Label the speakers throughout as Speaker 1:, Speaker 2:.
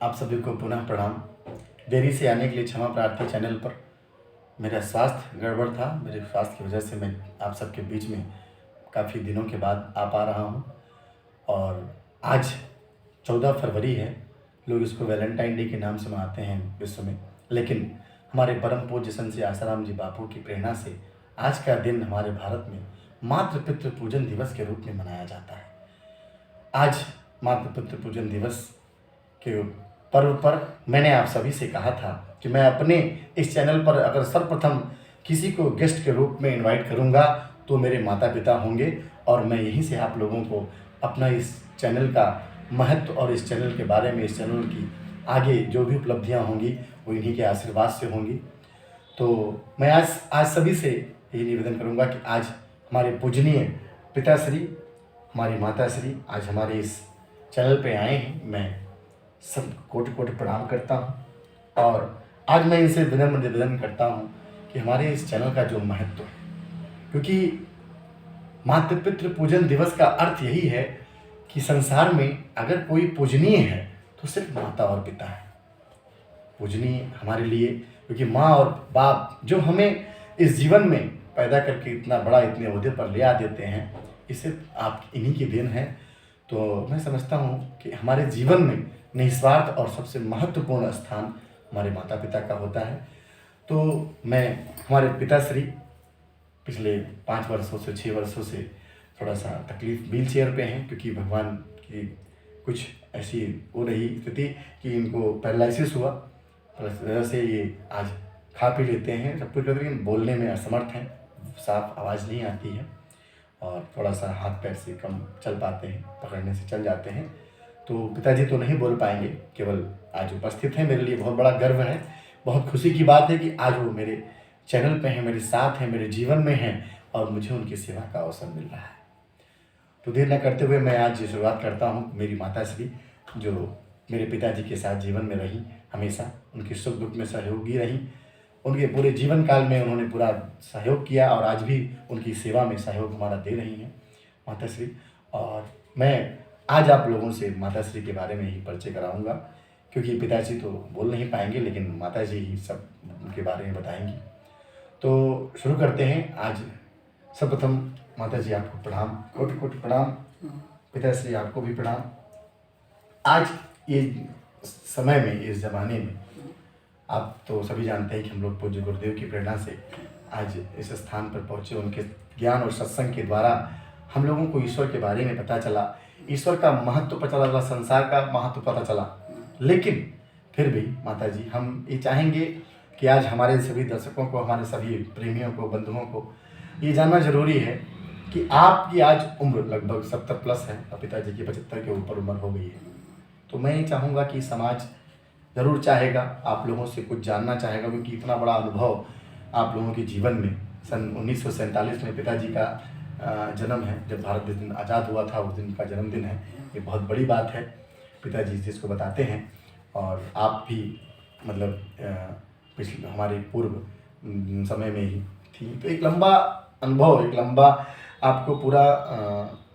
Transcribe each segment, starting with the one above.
Speaker 1: आप सभी को पुनः प्रणाम। देरी से आने के लिए क्षमा प्रार्थी। चैनल पर मेरा स्वास्थ्य गड़बड़ था, मेरे स्वास्थ्य की वजह से मैं आप सबके बीच में काफ़ी दिनों के बाद आ पा रहा हूँ। और आज 14 फरवरी है। लोग इसको वैलेंटाइन डे के नाम से मनाते हैं विश्व में, लेकिन हमारे परम पूज्य संत श्री आसाराम जी बापू की प्रेरणा से आज का दिन हमारे भारत में मातृ पितृ पूजन दिवस के रूप में मनाया जाता है। आज मातृ पितृ पूजन दिवस के पर्व पर मैंने आप सभी से कहा था कि मैं अपने इस चैनल पर अगर सर्वप्रथम किसी को गेस्ट के रूप में इनवाइट करूंगा तो मेरे माता पिता होंगे, और मैं यहीं से आप लोगों को अपना इस चैनल का महत्व और इस चैनल के बारे में, इस चैनल की आगे जो भी उपलब्धियां होंगी वो इन्हीं के आशीर्वाद से होंगी। तो मैं आज सभी से यही निवेदन करूंगा कि आज हमारे पूजनीय पिताश्री, हमारी माताश्री आज हमारे इस चैनल पे आए हैं। मैं सब कोटि कोटि प्रणाम करता हूँ और आज मैं इनसे विनम्र निवेदन करता हूँ कि हमारे इस चैनल का जो महत्व है, क्योंकि मातृ पितृ पूजन दिवस का अर्थ यही है कि संसार में अगर कोई पूजनीय है तो सिर्फ माता और पिता है। पूजनीय हमारे लिए, क्योंकि माँ और बाप जो हमें इस जीवन में पैदा करके इतना बड़ा, इतने ओहदे पर ले आ देते हैं, इसे आप इन्हीं की देन है। तो मैं समझता हूँ कि हमारे जीवन में निस्वार्थ और सबसे महत्वपूर्ण स्थान हमारे माता पिता का होता है। तो मैं हमारे पिताश्री पिछले 5 वर्षों से 6 वर्षों से थोड़ा सा तकलीफ व्हील चेयर पे हैं, क्योंकि भगवान की कुछ ऐसी हो रही स्थिति कि इनको पैरालिसिस हुआ। प्लस वजह से ये आज खा पी लेते हैं, सब कुछ करते हैं, बोलने में असमर्थ हैं, साफ आवाज़ नहीं आती है और थोड़ा सा हाथ पैर से कम चल पाते हैं, पकड़ने से चल जाते हैं। तो पिताजी तो नहीं बोल पाएंगे, केवल आज उपस्थित हैं। मेरे लिए बहुत बड़ा गर्व है, बहुत खुशी की बात है कि आज वो मेरे चैनल पे हैं, मेरे साथ हैं, मेरे जीवन में हैं और मुझे उनकी सेवा का अवसर मिल रहा है। तो देर न करते हुए मैं आज शुरुआत करता हूँ। मेरी माताश्री जो मेरे पिताजी के साथ जीवन में रही, हमेशा उनके सुख दुख में सहयोगी रही, उनके पूरे जीवन काल में उन्होंने पूरा सहयोग किया और आज भी उनकी सेवा में सहयोग हमारा दे रही हैं माताश्री। और मैं आज आप लोगों से माताश्री के बारे में ही परिचय कराऊंगा, क्योंकि पिताजी तो बोल नहीं पाएंगे, लेकिन माताजी ही सब उनके बारे में बताएंगी। तो शुरू करते हैं। आज सर्वप्रथम माताजी आपको प्रणाम, कोटि कोटि प्रणाम। पिताश्री आपको भी प्रणाम। आज ये समय में, इस ज़माने में, आप तो सभी जानते हैं कि हम लोग पूज्य गुरुदेव की प्रेरणा से आज इस स्थान पर पहुँचे। उनके ज्ञान और सत्संग के द्वारा हम लोगों को ईश्वर के बारे में पता चला, ईश्वर का महत्व पता चला, संसार का महत्व पता चला। लेकिन फिर भी माताजी हम ये चाहेंगे कि आज हमारे सभी दर्शकों को, हमारे सभी प्रेमियों को, बंधुओं को ये जानना जरूरी है कि आपकी आज उम्र लगभग 70 प्लस है और पिताजी की 75 के ऊपर उम्र हो गई है। तो मैं ये चाहूँगा कि समाज ज़रूर चाहेगा, आप लोगों से कुछ जानना चाहेगा, क्योंकि इतना बड़ा अनुभव आप लोगों के जीवन में। सन 1947 में पिताजी का जन्म है, जब भारत दिन आज़ाद हुआ था, उस दिन का जन्मदिन है। ये बहुत बड़ी बात है, पिताजी जिसको बताते हैं। और आप भी मतलब पिछले हमारे पूर्व समय में ही थी, तो एक लंबा अनुभव, एक लंबा आपको पूरा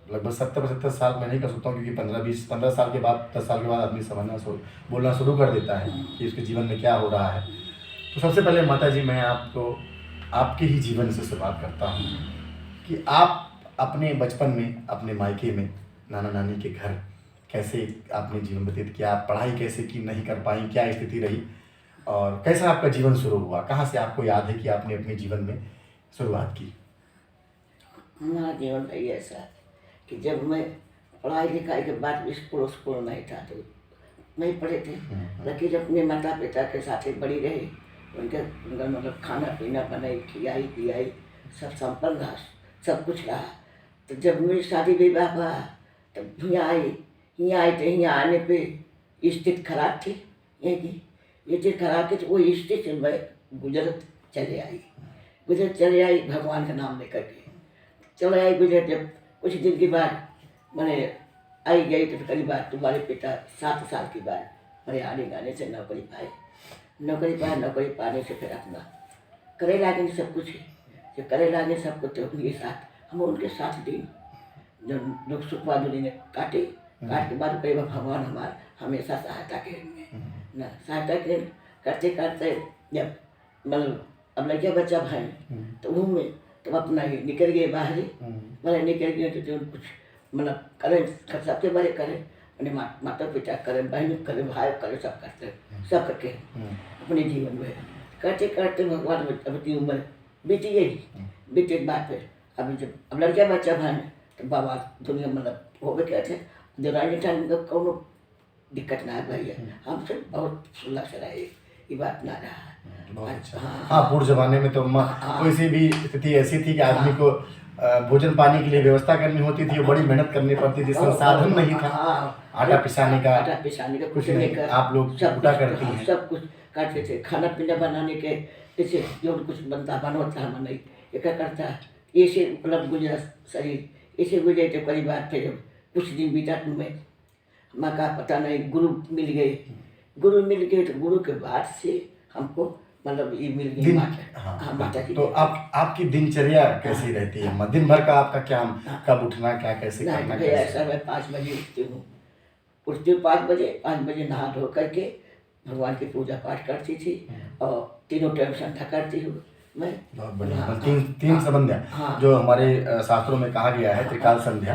Speaker 1: लगभग 70-75 साल मैं नहीं कर सकता हूँ, क्योंकि 15 साल के बाद, 10 साल के बाद आदमी समझना बोलना शुरू कर देता है कि उसके जीवन में क्या हो रहा है। तो सबसे पहले माताजी मैं आपको आपके ही जीवन से शुरुआत करता हूँ कि आप अपने बचपन में, अपने मायके में, नाना नानी के घर कैसे आपने जीवन व्यतीत किया, आप पढ़ाई कैसे की, नहीं कर पाई, क्या स्थिति रही और कैसा आपका जीवन शुरू हुआ, कहाँ से आपको याद है कि आपने अपने जीवन में शुरुआत की?
Speaker 2: हमारा जीवन रही ऐसा कि जब मैं पढ़ाई लिखाई के बाद स्कूल नहीं था तो नहीं पढ़े थे, लेकिन जब अपने माता पिता के साथ ही बड़ी रही, उनका मतलब खाना पीना बनाई, खिलाई पिलाई, सब संपन्न रहा, सब कुछ रहा। तो जब मेरी शादी विवाह हुआ तब यहाँ आई तो यहाँ आने पे स्थिति खराब थी, ये की स्थिति खराब थी। तो वो स्थिति से मैं गुजरत चले आई भगवान का नाम लेकर के चले आई गुजर। जब कुछ दिन के बाद मैंने आई गई तो करीब तुम्हारे पिता 7 साल की बाद मेरे आने गाने से नौकरी नौकरी पाने से फिर अपना करे लागे सब कुछ, जो करे लागे सब कुछ, तो उनके साथ हम उनके साथ दिन जब लोग सुखवा दुनिया ने काटे, काट के बाद कई भगवान हमेशा सहायता करेंगे ना, सहायता करें करते करते जब मतलब अब लड़किया बच्चा भाई तो वो में तब अपना ये निकल गए बाहर ही, मतलब निकल गए तो जो कुछ मतलब करें सबसे बड़े करें अपने माता पिता करें, बहन करें, भाई करें, सब करते सब करके अपने जीवन में करते करते भगवान अपनी उम्र बीती गई। बीते के बाद फिर अभी जब अब लड़किया बच्चा भाई तो बाबा दुनिया मतलब हो गए क्या थे जो राजस्थान में कौन दिक्कत ना भैया, हमसे बहुत सुलह से रहे, ये बात ना रहा।
Speaker 1: बहुत अच्छा। हाँ, पूर्व जमाने में तो कोई सी भी स्थिति ऐसी थी कि आदमी को भोजन पानी के लिए व्यवस्था करनी होती थी, बड़ी मेहनत करनी पड़ती थी, संसाधन नहीं था, आटा पिसाने का कुछ नहीं, आप लोग कूटा करती हैं,
Speaker 2: सब कुछ करते थे, खाना पीना बनाने के जैसे जो कुछ बनता बनता हम नहीं ये क्या करता, ऐसे मतलब गुजरा शरीर ऐसे गुजरे थे परिवार थे। जब कुछ दिन बीता तुम्हें माँ का पता नहीं गुरु मिल गए तो गुरु के बाद से हमको मतलब ये मिल गई माता। हाँ, माता की।
Speaker 1: तो आपकी दिनचर्या कैसी रहती है? दिन भर का आपका क्या, कब उठना, क्या कैसे करना?
Speaker 2: ऐसा मैं 5 बजे उठती हूँ 5 बजे नहा धो करके भगवान की पूजा पाठ करती थी और तीनों टाइम संध्या करती हूँ मैं।
Speaker 1: बहुत बढ़िया। तीन संध्या जो हमारे शास्त्रों में कहा गया है, त्रिकाल संध्या,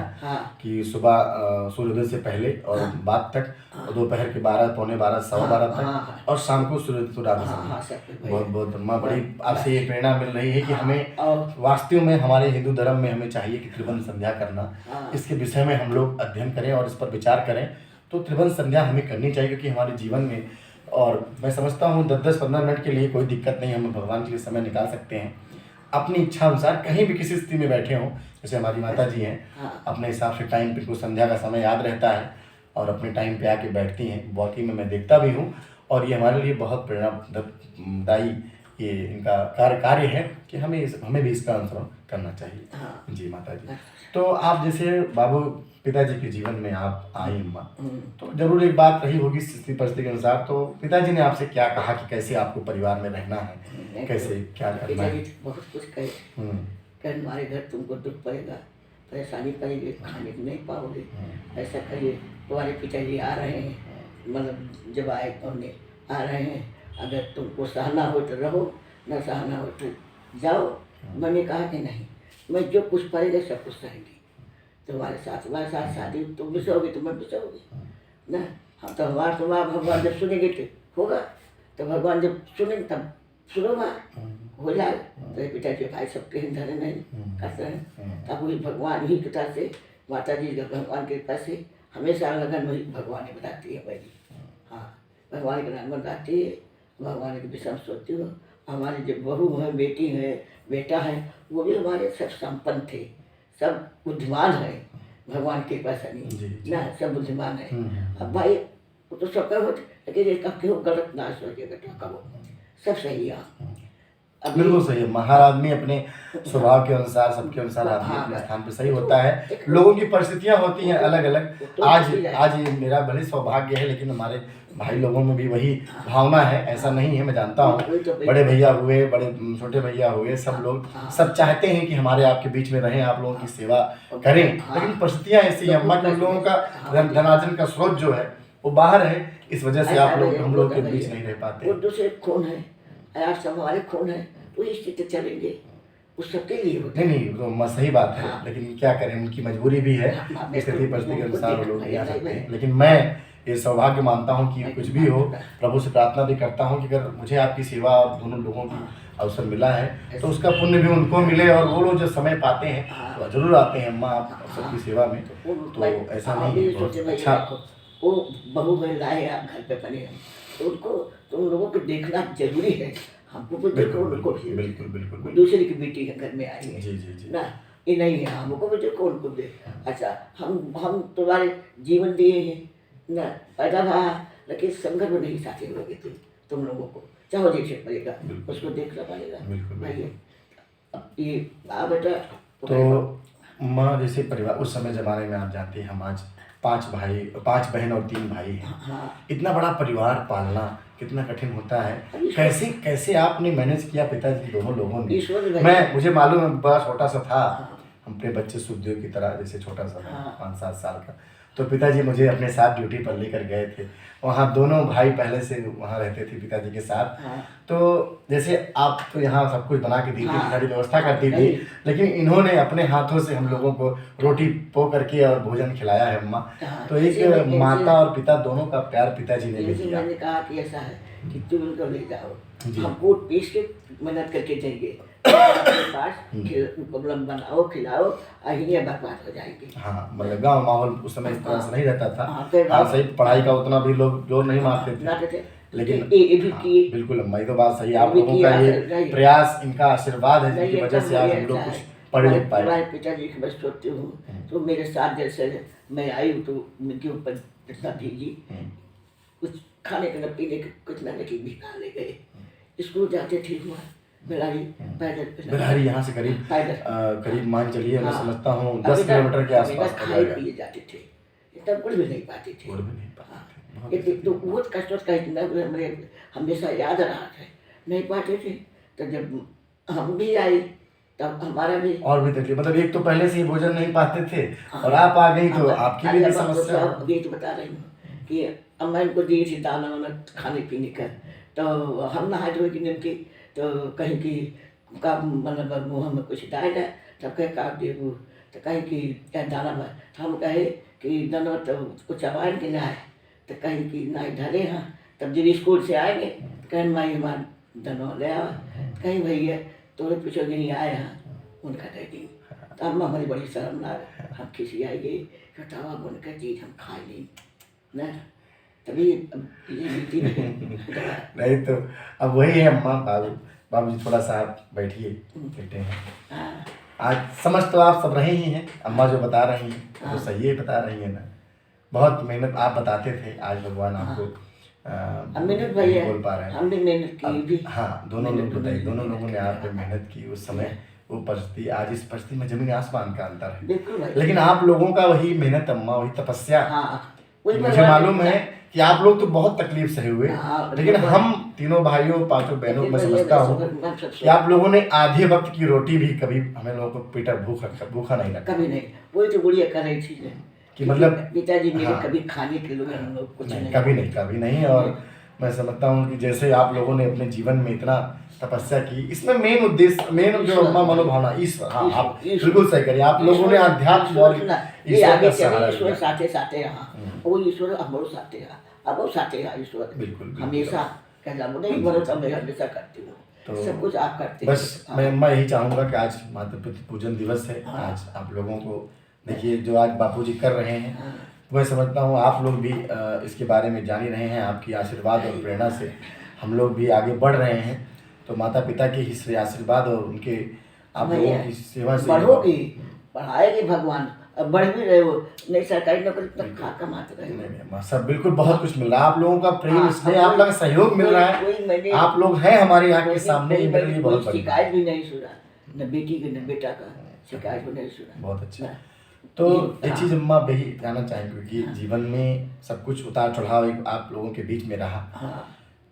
Speaker 1: कि सुबह सूर्योदय से पहले और बाद तक, दोपहर के 12, पौने 12, सवा 12 तक, और शाम को सूर्योदय समय। बहुत बहुत बड़ी आपसे ये प्रेरणा मिल रही है कि हमें वास्तव में हमारे हिंदू धर्म में हमें चाहिए कि त्रिबंध संध्या करना, इसके विषय में हम लोग अध्ययन करें और इस पर विचार करें। तो त्रिबंध संध्या हमें करनी चाहिए क्योंकि हमारे जीवन में, और मैं समझता हूँ 10-15 मिनट के लिए कोई दिक्कत नहीं, हम भगवान के लिए समय निकाल सकते हैं अपनी इच्छा अनुसार, कहीं भी किसी स्थिति में बैठे हों। जैसे हमारी माता जी हैं, अपने हिसाब से टाइम पे को संध्या का समय याद रहता है और अपने टाइम पे आके बैठती हैं। वाकई में मैं देखता भी हूँ और ये हमारे लिए बहुत प्रेरणादायी ये इनका कार्य है कि हमें भी इसका अनुसरण करना चाहिए। जी माता जी, तो आप जैसे बाबू पिताजी के जीवन में आप आई माँ, तो जरूर एक बात रही होगी स्थिति परिस्थिति के अनुसार, तो पिताजी ने आपसे क्या कहा कि कैसे आपको परिवार में रहना है, कैसे क्या करना है?
Speaker 2: बहुत कुछ कहे कि हमारे घर तुमको दुख पड़ेगा, परेशानी पड़ेगी, खाने को नहीं पाओगे, ऐसा करिए। तुम्हारे पिताजी आ रहे हैं, मतलब जब आए पढ़ने आ रहे हैं, अगर तुमको सहना हो तो रहो, न सहना हो तो जाओ। मैंने कहा कि नहीं, मैं जो कुछ पड़ेगा सब कुछ सहेंगी, तुम्हारे साथ शादी तुम भी सहोगी तो मैं भी सहोगी ना। हम तो तुम्हारा भगवान जब सुनेंगे तो होगा, तो भगवान जब सुनेंगे तब सुनोगा, हो जाए। तो पिताजी भाई सबके धरे नहीं करते हैं, तब वही भगवान ही कृपा से, माता जी भगवान की कृपा से हमेशा लगन वही भगवान ही बताती है भाई। हाँ, भगवान के नाम बताती है, भगवान के विषय सोचती हो। हमारे जो बहू है, बेटी है, बेटा है, वो भी हमारे सब संपन्न थे, सब बुद्धिमान है, भगवान की कृपा से नहीं ना, सब बुद्धिमान है। अब भाई वो तो सब होते, लेकिन ये कब क्यों गलत ना सोचेगा तो कब सब सही है।
Speaker 1: बिल्कुल सही है। हर आदमी अपने स्वभाव के अनुसार, सबके अनुसार आदमी अपने स्थान पे सही होता है। लोगों की परिस्थितियां होती हैं अलग अलग। आज मेरा भले सौभाग्य है, लेकिन हमारे भाई लोगों में भी वही भावना है, ऐसा नहीं है। मैं जानता हूँ बड़े भैया हुए, बड़े छोटे भैया हुए, सब लोग सब चाहते हैं कि हमारे आपके बीच में रहें, आप लोगों की सेवा करें, लेकिन परिस्थितियाँ ऐसी हैं अम्मा, कि लोगों का धनार्जन का स्रोत जो है वो बाहर है, इस वजह से आप लोग हम लोग के बीच नहीं रह पाते।
Speaker 2: वो दूसरे खून है, आज सब हमारे खून है, तो इस स्थिति चलेंगे, उस सबके लिए होता
Speaker 1: नहीं तो सही बात है। लेकिन क्या करें, उनकी मजबूरी भी है, स्थिति परिस्थिति के अनुसार वो लोग नहीं आ सकते हैं। लेकिन मैं ये सौभाग्य मानता हूँ कि कुछ भी हो, प्रभु से प्रार्थना भी करता हूँ कि अगर मुझे आपकी सेवा और दोनों लोगों की अवसर मिला है तो उसका पुण्य भी उनको मिले, और वो लोग जो समय पाते हैं तो जरूर आते हैं अम्मा आप सबकी सेवा में। तो ऐसा नहीं है, अच्छा
Speaker 2: वो बहू में लाए आप घर पे बने हैं, तो उनको तुम लोगों को देखना जरूरी है। हमको भी देखो, उनको भी
Speaker 1: बिल्कुल बिल्कुल।
Speaker 2: दूसरे की बेटी घर में आई है
Speaker 1: जी
Speaker 2: ना, ये नहीं है, हमको भी देखो, उनको देखो। अच्छा, हम तुम्हारे जीवन दिए हैं ना, पैदा भा, लेकिन संघर्ष में नहीं साथी लोगे तुम लोगों को, चाहो जैसे पड़ेगा उसको देखना पड़ेगा भाई। अब ये बेटा
Speaker 1: तो माँ, जैसे परिवार उस समय ज़माने में आप जानते हैं, हम आज 5 बहन और 3 भाई हैं। इतना बड़ा परिवार पालना कितना कठिन होता है। कैसे आपने मैनेज किया पिताजी दोनों लोगों ने? मुझे मालूम है बड़ा छोटा सा था, अपने बच्चे सुखदेव की तरह, जैसे छोटा सा 5-7 साल का, तो पिताजी मुझे अपने साथ ड्यूटी पर लेकर गए थे। वहाँ दोनों भाई पहले से वहाँ रहते थे पिताजी के साथ।
Speaker 2: हाँ
Speaker 1: तो जैसे आप तो यहाँ सब कुछ बना के दी थी,
Speaker 2: हाँ
Speaker 1: सारी व्यवस्था करती थी,
Speaker 2: नहीं
Speaker 1: लेकिन इन्होंने अपने हाथों से हम लोगों को रोटी पो करके और भोजन खिलाया है अम्मा।
Speaker 2: हाँ
Speaker 1: तो एक माता और पिता दोनों का प्यार पिताजी ने भी
Speaker 2: इनसे
Speaker 1: दिया।
Speaker 2: मैंने कहा कि ऐसा है कि तुम उनको ले जाओ,
Speaker 1: जी।
Speaker 2: हम कूट पीस के मेहनत करके देंगे आपके पास, उनको बनाओ खिलाओ, अहिया बर्बाद हो जाएगी।
Speaker 1: हाँ, मतलब गाँव माहौल उस समय इस तरह से नहीं रहता था।
Speaker 2: हाँ, फिर
Speaker 1: हाँ, सही पढ़ाई का उतना भी लोग जोर नहीं मारते थे,
Speaker 2: लाते थे
Speaker 1: लेकिन
Speaker 2: ये भी
Speaker 1: हाँ,
Speaker 2: किए।
Speaker 1: बिल्कुल अम्मा, ये तो बात सही है। आप
Speaker 2: भी
Speaker 1: लोगों
Speaker 2: किया
Speaker 1: का
Speaker 2: है,
Speaker 1: ये
Speaker 2: नहीं।
Speaker 1: प्रयास, इनका आशीर्वाद है
Speaker 2: नहीं,
Speaker 1: जिसकी वजह
Speaker 2: एकदम
Speaker 1: से आज
Speaker 2: बढ़िया
Speaker 1: हम लोग
Speaker 2: था।
Speaker 1: कुछ पढ़ लिख पाए।
Speaker 2: हमारे पिताजी की मैं सोचती हूँ तो मेरे साथ जैसे मैं आई हूँ तो उनके ऊपर इतना भीगी, कुछ खाने का न पीने का कुछ न कि भिगा ले गए। स्कूल जाते थे हुआ बिलारी पैदल
Speaker 1: बिलारी यहाँ से करीब
Speaker 2: पैदल
Speaker 1: करीब मान चलिए, मैं
Speaker 2: हाँ।
Speaker 1: समझता हूँ
Speaker 2: अभी
Speaker 1: 10
Speaker 2: तक
Speaker 1: किलोमीटर के आसपास
Speaker 2: बिना
Speaker 1: का
Speaker 2: खाए
Speaker 1: जाएगा।
Speaker 2: पिए जाते थे, इतना गुड़ भी नहीं पाते थे।
Speaker 1: गुड़ भी नहीं पाते
Speaker 2: हाँ।
Speaker 1: थे, बहुत
Speaker 2: ये
Speaker 1: अच्छी
Speaker 2: तो
Speaker 1: बात।
Speaker 2: बहुत कष्ट का इतना मेरे हमेशा याद रहा है, नहीं पाते थे। तो जब हम भी आई तब हमारा भी
Speaker 1: और भी तकलीफ, मतलब एक तो पहले से ही भोजन नहीं पाते थे
Speaker 2: हाँ।
Speaker 1: और आप आ गई तो
Speaker 2: अब
Speaker 1: आपकी
Speaker 2: अरे
Speaker 1: भी
Speaker 2: अब आपको
Speaker 1: समस्या।
Speaker 2: सब ये तो बता रही हूँ कि अम्मा इनको दी थी दाना वाना खाने पीने का, तो हम नहा धोए की निमकी तो कहीं की का मतलब मुँह में कुछ डाल है तब कहे काट दे वो, तो कहीं की क्या दाना हम कहे कि दाना तो कुछ चबाइन के नहाए, तो कहीं की ना ढले हाँ। तब जब स्कूल से आएंगे तो कहें माई हमार दाना ले आवा, कहीं भैया तोड़े पीछे नहीं आए हाँ उनका दे दी। तो अम्मा हमारी बड़ी शर्मनाक, हम खिसियाई गई कटावा बन कर चीज हम खा ली ना, तभी ये नीति
Speaker 1: नहीं तो अब वही है अम्मा। बाबूजी थोड़ा सा आप बैठिए, बैठे हैं।
Speaker 2: हाँ
Speaker 1: आज समझ तो आप सब रहे ही हैं, अम्मा जो बता रही हैं तो सही है बता रही है ना। बहुत मेहनत आप बताते थे, आज भगवान आपको
Speaker 2: मेहनत भैया
Speaker 1: बोल पा रहे हैं।
Speaker 2: हमने मेहनत की भी।
Speaker 1: हाँ, दोनों लोग बताइए, दोनों लोगों ने आप पे
Speaker 2: हाँ।
Speaker 1: मेहनत की उस समय, वो परिस्थिति, आज इस परिस्थिति में जमीन आसमान का अंतर है।
Speaker 2: बिल्कुल भाई।
Speaker 1: लेकिन आप लोगों का वही मेहनत अम्मा, वही तपस्या,
Speaker 2: हाँ
Speaker 1: कि मुझे मालूम है कि आप लोग तो बहुत तकलीफ सहे हुए,
Speaker 2: हाँ,
Speaker 1: लेकिन हम तीनों भाइयों पांचों बहनों में समझता हूँ कि आप लोगों ने आधे वक्त की रोटी भी कभी हमें लोगों को पेटा भूखा नहीं रखा।
Speaker 2: कभी नहीं, वही तो गुड़िया कर रही थी
Speaker 1: कि मतलब
Speaker 2: पिताजी मेरे
Speaker 1: हाँ।
Speaker 2: कभी खाने के लिए हम लोग कुछ नहीं,
Speaker 1: कभी नहीं। और मैं समझता हूँ कि जैसे आप लोगों ने अपने जीवन में इतना तपस्या की, इसमें मेन उद्देश्य, मेन जो अम्मा मनोभावना ईश्वर। हाँ, आप बिल्कुल सही करिए, आप लोगों ने अध्यात्म और ईश्वर का सहारा
Speaker 2: ईश्वर
Speaker 1: लिया।
Speaker 2: साथे साथे रहा, वो ईश्वर हमारे साथे रहा, अब वो साथे रहा ईश्वर
Speaker 1: बिल्कुल।
Speaker 2: हमेशा। कहना नहीं भरोसा मैं हमेशा करती हूँ,
Speaker 1: तो
Speaker 2: सब कुछ आप करते हैं।
Speaker 1: बस मैं अम्मा यही चाहूँगा कि आज माता पिता पूजन दिवस है, आज आप लोगों को देखिए जो आज बापूजी कर रहे हैं, मैं समझता हूँ आप लोग भी इसके बारे में जान ही रहे हैं। आपकी आशीर्वाद और प्रेरणा से हम लोग भी आगे बढ़ रहे हैं। तो माता पिता के ही आशीर्वाद और उनके आप लोगों की सेवा से
Speaker 2: बढ़ोगी, पढ़ाएगी भगवान, अब बढ़ भी रहे हो, नहीं सरकारी नौकरी तक खा कमाते रहे।
Speaker 1: नहीं, सब बिल्कुल बहुत कुछ मिल रहा है। आप लोगों का प्रेम, स्नेह, आप लोगों का सहयोग मिल रहा है। आप लोग हैं हमारे यहाँ के सामने, ये मेरे लिए बहुत बड़ी
Speaker 2: शिकायत भी नहीं सुना, न बेटी के न बेटा का शिकायत भी नहीं सुना।
Speaker 1: बहुत अच्छा। तो एक चीज़ अम्मा वही जानना चाहेंगे कि जीवन में सब कुछ उतार चढ़ाव आप लोगों के बीच में रहा,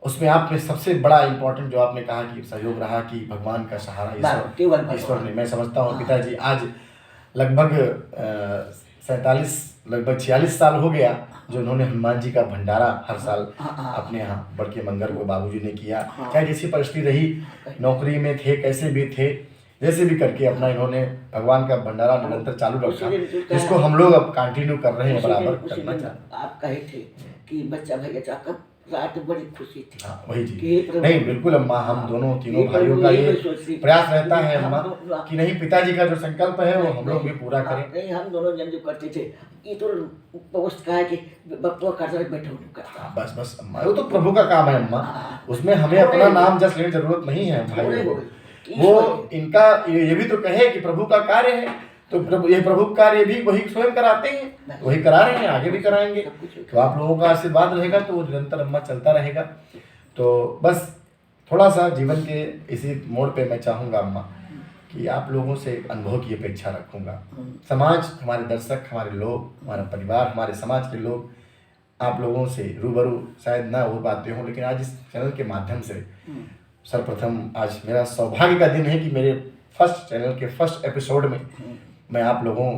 Speaker 1: उसमें आपने सबसे बड़ा इम्पोर्टेंट जो आपने कहा कि सहयोग रहा कि भगवान का सहारा ईश्वर ने। मैं समझता हूँ पिताजी आज लगभग 47 लगभग 46 साल हो गया जो उन्होंने हनुमान जी का भंडारा हर साल अपने यहाँ बड़के मंगर को बाबूजी ने किया। चाहे जैसी परिस्थिति रही, नौकरी में थे, कैसे भी थे, जैसे भी करके अपना इन्होंने भगवान का भंडारा निरंतर चालू रखा, जिसको हम लोग अब कंटिन्यू कर रहे हैं, बराबर करना चाहते हैं।
Speaker 2: आप कहे थे कि बच्चा भैया चाका रात बड़ी खुशी थी।
Speaker 1: हाँ, वही चीज नहीं, बिल्कुल अम्मा, हम दोनों तीनों भाइयों का ये प्रयास रहता है अम्मा कि नहीं, पिताजी का जो संकल्प है वो हम लोग भी पूरा करें।
Speaker 2: नहीं, हम दोनों जन जो करते थे, ये तो पोस्ट का है कि बप्पा का बैठो करता।
Speaker 1: बस अम्मा, वो तो प्रभु का काम है अम्मा, उसमें हमें अपना नाम जस्ट लेने जरूरत नहीं है भाई। वो इनका ये भी तो कहे कि प्रभु का कार्य है, तो प्रभु कार्य भी वही स्वयं कराते हैं, वही करा रहे हैं, आगे भी कराएंगे। तो आप लोगों का आशीर्वाद रहेगा तो वो निरंतर अम्मा चलता रहेगा। तो बस थोड़ा सा जीवन के इसी मोड़ पे मैं चाहूँगा अम्मा कि आप लोगों से अनुभव की अपेक्षा रखूँगा। समाज, हमारे दर्शक, हमारे लोग, हमारा परिवार, हमारे समाज के लोग आप लोगों से रूबरू शायद ना हो पाते हों, लेकिन आज इस चैनल के माध्यम से सर्वप्रथम आज मेरा सौभाग्य का दिन है कि मेरे फर्स्ट चैनल के फर्स्ट एपिसोड में मैं आप लोगों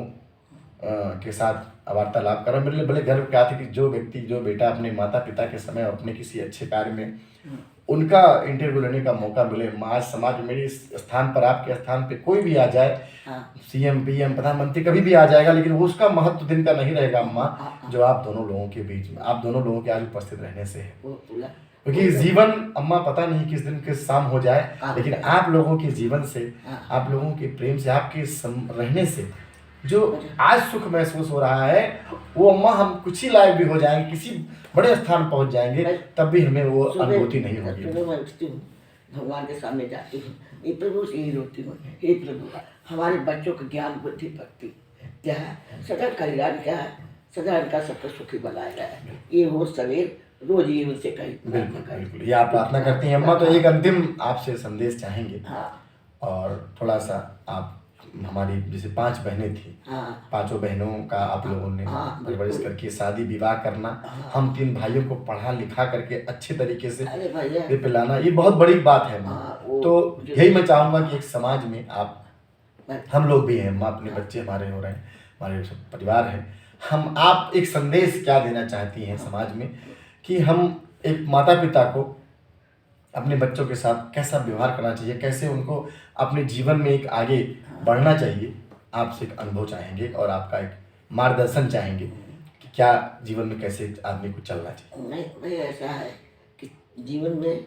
Speaker 1: के साथ वार्तालाप कर रहा हूँ। मेरे लिए बड़े गर्व की बात है कि जो व्यक्ति, जो बेटा अपने माता पिता के समय अपने किसी अच्छे कार्य में उनका इंटरव्यू लेने का मौका मिले। आज समाज में मेरे इस स्थान पर, आपके स्थान पे कोई भी आ जाए, सीएम, पीएम, प्रधानमंत्री कभी भी आ जाएगा, लेकिन वो उसका महत्व दिन का नहीं रहेगा अम्मा, जो आप दोनों लोगों के बीच में, आप दोनों लोगों के आज उपस्थित रहने से है। क्योंकि जीवन अम्मा पता नहीं किस दिन किस शाम हो जाए, लेकिन आप लोगों के जीवन से, आप लोगों के प्रेम से, आपके रहने से जो आज सुख महसूस हो रहा है, वो अम्मा हम कुछ ही लायक भी हो जाएंगे, किसी बड़े स्थान पहुंच जाएंगे, तब भी हमें वो अनुभूति नहीं होगी।
Speaker 2: मैं उठती हूँ, भगवान के सामने जाती हूँ, ये प्रभु से ही रोती हूँ, हे प्रभु हमारे बच्चों को ज्ञान बुद्धि भक्ति क्या है, सदा कल्याण क्या है, सदा इनका सबको सुखी बनाया है, ये हो सवेर रोज ही उनसे कहीं।
Speaker 1: बिल्कुल, ये आप प्रार्थना करती हैं अम्मा। तो एक अंतिम आपसे संदेश चाहेंगे, और थोड़ा सा आप, हमारी जैसे 5 बहनें थी, 5 बहनों का आप लोगों ने परवरिश करके शादी विवाह करना, हम 3 भाइयों को पढ़ा लिखा करके अच्छे तरीके से पिलाना, ये बहुत बड़ी बात है माँ। तो यही मैं चाहूँगा कि एक समाज में आप, हम लोग भी हैं माँ, अपने बच्चे हमारे हो रहे हैं, हमारे सब परिवार है, हम, आप एक संदेश क्या देना चाहती हैं समाज में कि हम एक माता पिता को अपने बच्चों के साथ कैसा व्यवहार करना चाहिए, कैसे उनको अपने जीवन में एक आगे बढ़ना चाहिए, आपसे एक अनुभव चाहेंगे और आपका एक मार्गदर्शन चाहेंगे कि क्या जीवन में कैसे आदमी को चलना चाहिए।
Speaker 2: नहीं ऐसा है कि जीवन में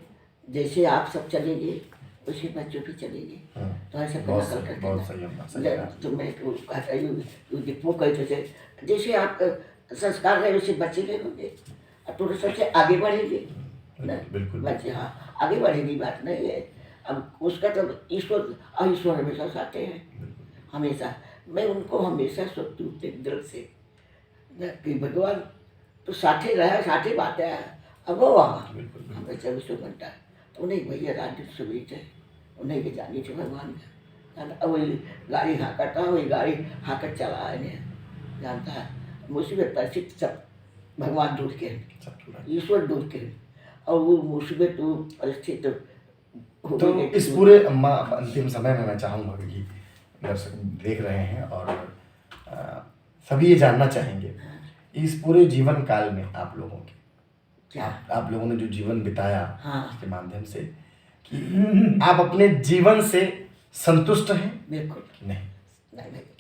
Speaker 2: जैसे आप सब चलेंगे उसी बच्चों भी चलेंगे, तो ऐसा
Speaker 1: बहुत सही।
Speaker 2: तो मैं वो कहते थे जैसे आप संस्कार रहे वैसे बच्चे रहे होंगे, तो सबसे आगे बढ़ेंगे।
Speaker 1: बिल्कुल
Speaker 2: बच्चे आगे बढ़ेगी, बात नहीं है। अब उसका तो ईश्वर हमेशा साथे हैं, हमेशा। मैं उनको हमेशा सोचती हूँ दिल से कि भगवान तो साथे रहा, साथे बात है, अब वो हमें 24 घंटा, तो उन्हें भैया रात दिन सुबह थे, उन्हें भी जानी थी भगवान का। वही गाड़ी हाँकता, वही गाड़ी हाँकत चला है, जानता है मुसीबत परिस्थिति सब भगवान दूर के, ईश्वर दूर के, और वो मुसीबत परिस्थिति
Speaker 1: तो इस पूरे अम्मा अंतिम समय में मैं चाहूँगा कि दर्शक देख रहे हैं और सभी ये जानना चाहेंगे, इस पूरे जीवन काल में आप लोगों के, आप लोगों ने जो जीवन बिताया इसके माध्यम से, कि आप अपने जीवन से संतुष्ट हैं?
Speaker 2: बिल्कुल
Speaker 1: नहीं,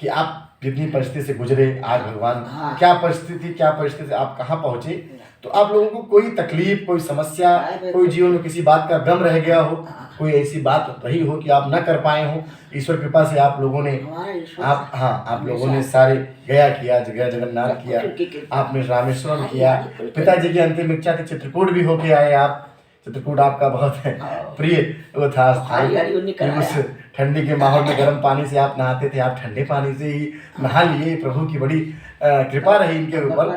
Speaker 1: कि आप जितनी परिस्थिति से गुजरे, आज भगवान क्या परिस्थिति आप कहाँ पहुँचे, तो आप लोगों को कोई तकलीफ, कोई समस्या, कोई जीवन में किसी बात का गम रह गया हो, कोई ऐसी बात रही हो कि आप ना कर पाए हो, ईश्वर कृपा से आप लोगों ने, आप लोगों ने सारे गया किया, जगन्नाथ किया, आपने रामेश्वरम किया, पिताजी की अंतिम इच्छा थी चित्रकूट भी होके आए आप। चित्रकूट आपका बहुत प्रिय वो था स्थान, उस ठंडी के माहौल में गर्म पानी से आप नहाते थे, आप ठंडे पानी से ही नहा लिए। प्रभु की बड़ी कृपा रही इनके ऊपर,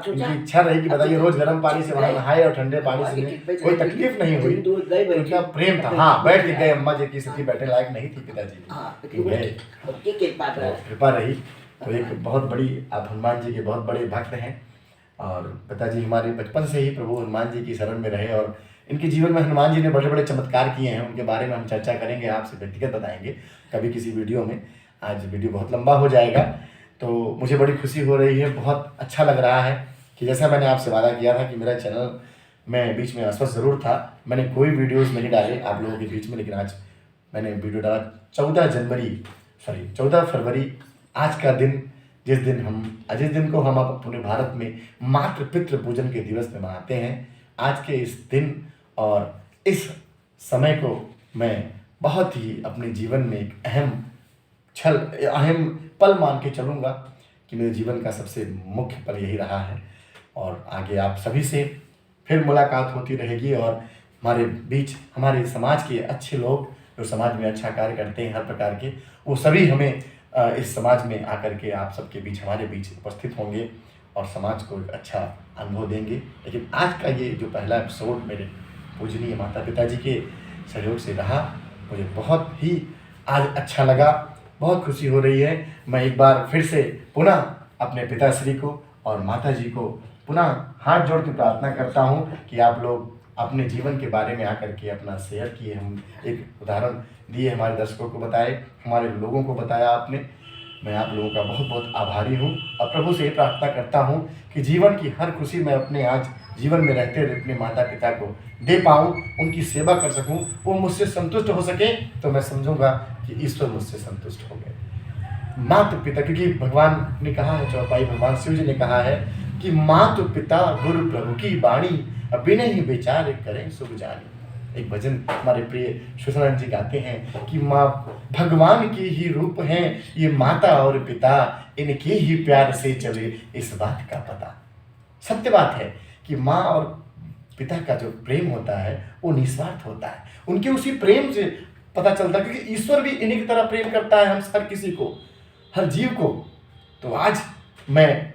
Speaker 1: इनकी इच्छा रही कि बताइए रोज गर्म पानी से वहाँ नहाए और ठंडे पानी से कोई तकलीफ नहीं हुई, उनका प्रेम था। हाँ, बैठ के गए, अम्मा जी की स्थिति बैठने लायक नहीं थी, पिताजी गए, कृपा रही। तो एक बहुत बड़ी, आप हनुमान जी के बहुत बड़े भक्त हैं, और पिताजी हमारे बचपन से ही प्रभु हनुमान जी की शरण में रहे, और इनके जीवन में हनुमान जी ने बड़े बड़े चमत्कार किए हैं, उनके बारे में हम चर्चा करेंगे, आपसे व्यक्तिगत बताएंगे कभी किसी वीडियो में। आज वीडियो बहुत लंबा हो जाएगा, तो मुझे बड़ी खुशी हो रही है, बहुत अच्छा लग रहा है कि जैसा मैंने आपसे वादा किया था कि मेरा चैनल में बीच में अस्वस्थ ज़रूर था, मैंने कोई वीडियोज़ नहीं डाले आप लोगों के बीच में, लेकिन आज मैंने वीडियो डाला 14 फरवरी, आज का दिन, जिस दिन को हम अपने भारत में मातृ पितृ पूजन के दिवस में मनाते हैं। आज के इस दिन और इस समय को मैं बहुत ही अपने जीवन में एक अहम पल मान के चलूँगा कि मेरे जीवन का सबसे मुख्य पल यही रहा है, और आगे आप सभी से फिर मुलाकात होती रहेगी, और हमारे बीच हमारे समाज के अच्छे लोग जो समाज में अच्छा कार्य करते हैं हर प्रकार के, वो सभी हमें इस समाज में आकर के आप सबके बीच, हमारे बीच उपस्थित होंगे और समाज को एक अच्छा अनुभव देंगे। लेकिन आज का ये जो पहला एपिसोड मेरे पूजनीय माता पिताजी के सहयोग से रहा, मुझे बहुत ही आज अच्छा लगा, बहुत खुशी हो रही है। मैं एक बार फिर से पुनः अपने पिताश्री को और माता जी को पुनः हाथ जोड़ के प्रार्थना करता हूँ कि आप लोग अपने जीवन के बारे में आकर के अपना शेयर किए, हम एक उदाहरण दिए, हमारे दर्शकों को बताए, हमारे लोगों को बताया आपने, मैं आप लोगों का बहुत बहुत आभारी हूँ और प्रभु से ये प्रार्थना करता हूँ कि जीवन की हर खुशी मैं अपने आज जीवन में रहते हुए अपने माता पिता को दे पाऊँ, उनकी सेवा कर सकूँ, वो मुझसे संतुष्ट हो सके, तो मैं समझूंगा कि ईश्वर मुझसे संतुष्ट हो गए। माता पिता, क्योंकि भगवान ने कहा है, चौपाई भगवान शिव जी ने कहा है कि माता पिता गुरु प्रभु की वाणी, बिना ही विचार करें सुख जानी। एक भजन हमारे प्रिय सुशानंद जी गाते हैं कि माँ भगवान की ही रूप हैं ये माता और पिता, इनके ही प्यार से चले इस बात का पता। सत्य बात है कि माँ और पिता का जो प्रेम होता है वो निस्वार्थ होता है। उनके उसी प्रेम से पता चलता है, क्योंकि ईश्वर भी इन्हीं की तरह प्रेम करता है हम हर किसी को, हर जीव को। तो आज मैं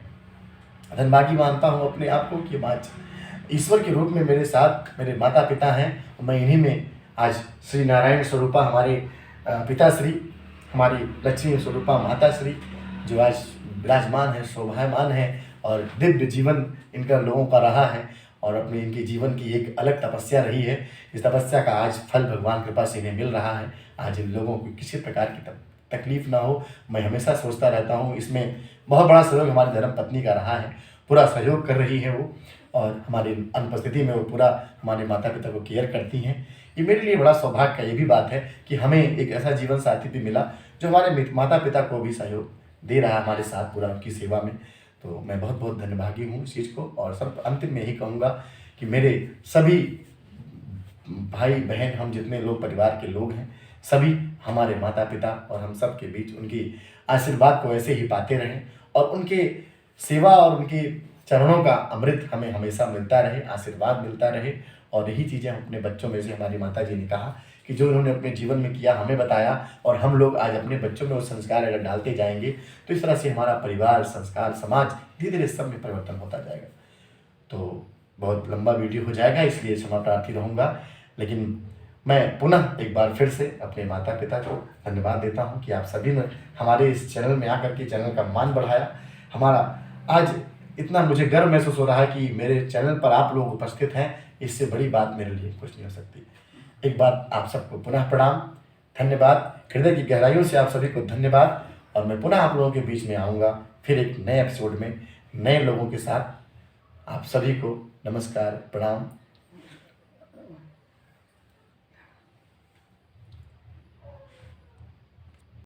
Speaker 1: धन्यवादी मानता हूँ अपने आप को कि आज ईश्वर के रूप में मेरे साथ मेरे माता पिता हैं। मैं इन्हीं में आज श्री नारायण स्वरूपा हमारे पिताश्री, हमारी लक्ष्मी स्वरूपा माताश्री जो आज विराजमान है, शोभायमान है और दिव्य जीवन इनका लोगों का रहा है और अपने इनके जीवन की एक अलग तपस्या रही है। इस तपस्या का आज फल भगवान कृपा से इन्हें मिल रहा है। आज इन लोगों को किसी प्रकार की तकलीफ ना हो, मैं हमेशा सोचता रहता हूँ। इसमें बहुत बड़ा सहयोग हमारी धर्म पत्नी का रहा है, पूरा सहयोग कर रही है वो, और हमारी अनुपस्थिति में वो पूरा हमारे माता पिता को केयर करती हैं। ये मेरे लिए बड़ा सौभाग्य का ये भी बात है कि हमें एक ऐसा जीवन साथी भी मिला जो हमारे माता पिता को भी सहयोग दे रहा है हमारे साथ पूरा उनकी सेवा में। तो मैं बहुत बहुत धन्यभागी हूँ इस चीज़ को। और सब अंतिम में यही कहूँगा कि मेरे सभी भाई बहन, हम जितने लोग परिवार के लोग हैं, सभी हमारे माता पिता और हम सब के बीच उनकी आशीर्वाद को ऐसे ही पाते रहें और उनके सेवा और उनके चरणों का अमृत हमें हमेशा मिलता रहे, आशीर्वाद मिलता रहे। और यही चीज़ें हम अपने बच्चों में से, हमारी माता जी ने कहा कि जो उन्होंने अपने जीवन में किया हमें बताया और हम लोग आज अपने बच्चों में वो संस्कार अगर डालते जाएंगे तो इस तरह से हमारा परिवार, संस्कार, समाज धीरे धीरे सब में परिवर्तन होता जाएगा। तो बहुत लंबा वीडियो हो जाएगा, इसलिए क्षमा प्रार्थी रहूँगा। लेकिन मैं पुनः एक बार फिर से अपने माता पिता को धन्यवाद देता हूँ कि आप सभी ने हमारे इस चैनल में आकर के चैनल का मान बढ़ाया। हमारा आज इतना मुझे गर्व महसूस हो रहा है कि मेरे चैनल पर आप लोग उपस्थित हैं, इससे बड़ी बात मेरे लिए कुछ नहीं हो सकती। एक बार आप सबको पुनः प्रणाम, धन्यवाद, हृदय की गहराइयों से आप सभी को धन्यवाद। और मैं पुनः आप लोगों के बीच में आऊँगा फिर एक नए एपिसोड में नए लोगों के साथ। आप सभी को नमस्कार, प्रणाम।